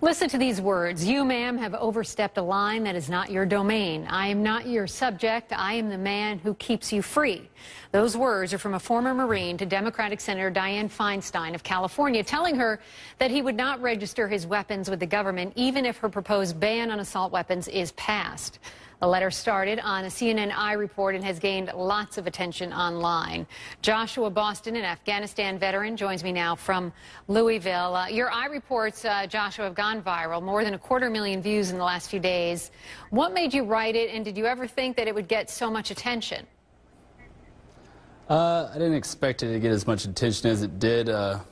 Listen to these words. You, ma'am, have overstepped a line that is not your domain. I am not your subject. I am the man who keeps you free. Those words are from a former Marine to Democratic Senator Dianne Feinstein of California, telling her that he would not register his weapons with the government even if her proposed ban on assault weapons is passed. The letter started on a CNN iReport and has gained lots of attention online. Joshua Boston, an Afghanistan veteran, joins me now from Louisville. Your iReports, Joshua, have gone viral, more than 250,000 views in the last few days. What made you write it, and did you ever think that it would get so much attention? I didn't expect it to get as much attention as it did,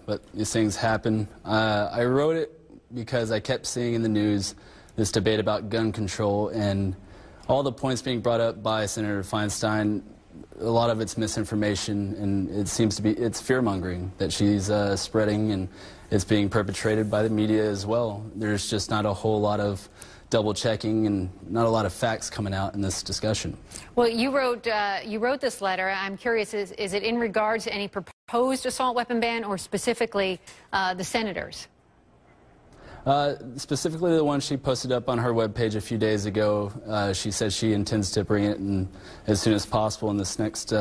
but these things happen. I wrote it because I kept seeing in the news this debate about gun control, and all the points being brought up by Senator Feinstein, a lot of it's misinformation, and it seems to be, it's fear-mongering that she's spreading, and it's being perpetrated by the media as well. There's just not a whole lot of double-checking and not a lot of facts coming out in this discussion. Well, you wrote this letter. I'm curious, is it in regards to any proposed assault weapon ban or specifically the senators? Specifically the one she posted up on her webpage a few days ago. She says she intends to bring it in as soon as possible in this next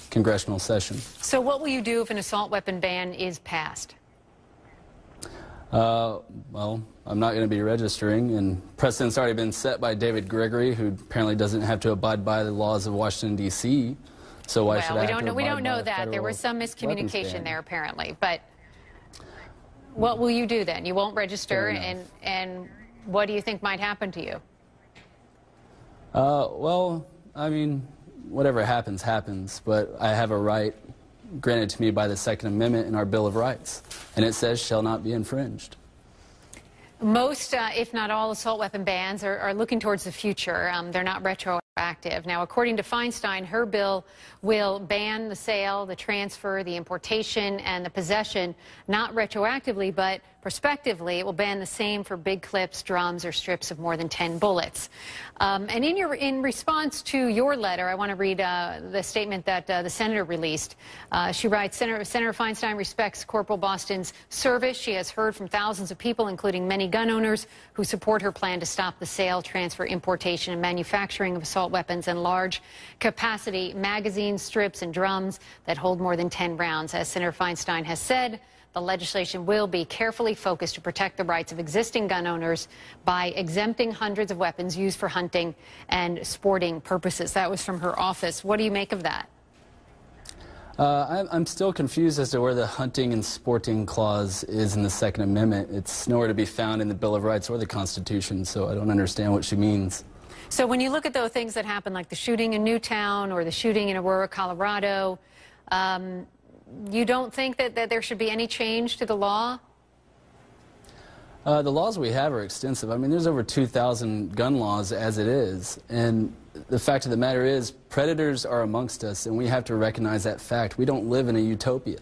congressional session. So what will you do if an assault weapon ban is passed? Well, I'm not going to be registering, and precedent's already been set by David Gregory, who apparently doesn't have to abide by the laws of Washington, D.C., so why should I have to abide by a federal weapons ban? We don't know that. There was some miscommunication there, apparently, but what will you do then? You won't register, and what do you think might happen to you? Well, I mean, whatever happens, happens, but I have a right granted to me by the Second Amendment in our Bill of Rights, and it says shall not be infringed. Most, if not all, assault weapon bans are looking towards the future. They're not retroactive. Now, according to Feinstein, her bill will ban the sale, the transfer, the importation, and the possession, not retroactively, but prospectively. It will ban the same for big clips, drums, or strips of more than 10 bullets. And in response to your letter, I want to read the statement that the senator released. She writes, Senator Feinstein respects Corporal Boston's service. She has heard from thousands of people, including many gun owners, who support her plan to stop the sale, transfer, importation, and manufacturing of assault weapons and large-capacity magazines, strips, and drums that hold more than 10 rounds. As Senator Feinstein has said, the legislation will be carefully focused to protect the rights of existing gun owners by exempting hundreds of weapons used for hunting and sporting purposes. That was from her office. What do you make of that? I'm still confused as to where the hunting and sporting clause is in the Second Amendment. It's nowhere to be found in the Bill of Rights or the Constitution, so I don't understand what she means. So when you look at those things that happen, like the shooting in Newtown or the shooting in Aurora, Colorado, you don't think that there should be any change to the law? The laws we have are extensive. I mean, there's over 2,000 gun laws as it is, and the fact of the matter is predators are amongst us, and we have to recognize that fact. We don't live in a utopia.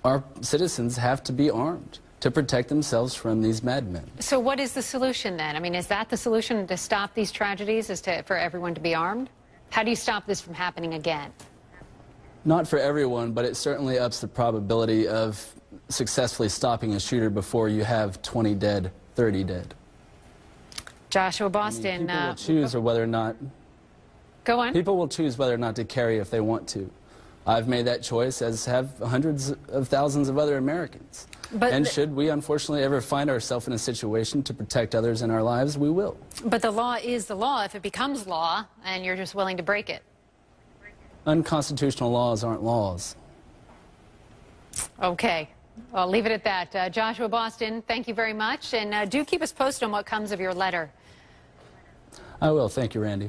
Our citizens have to be armed to protect themselves from these madmen. So what is the solution then? I mean, is that the solution to stop these tragedies, is for everyone to be armed? How do you stop this from happening again? Not for everyone, but it certainly ups the probability of successfully stopping a shooter before you have 20 dead, 30 dead. Joshua Boston. People will choose or whether or not. Go on. People will choose whether or not to carry if they want to. I've made that choice, as have hundreds of thousands of other Americans. And should we unfortunately ever find ourselves in a situation to protect others in our lives, we will. But the law is the law if it becomes law and you're just willing to break it. Unconstitutional laws aren't laws. Okay. I'll leave it at that. Joshua Boston, thank you very much. And do keep us posted on what comes of your letter. I will. Thank you, Randy.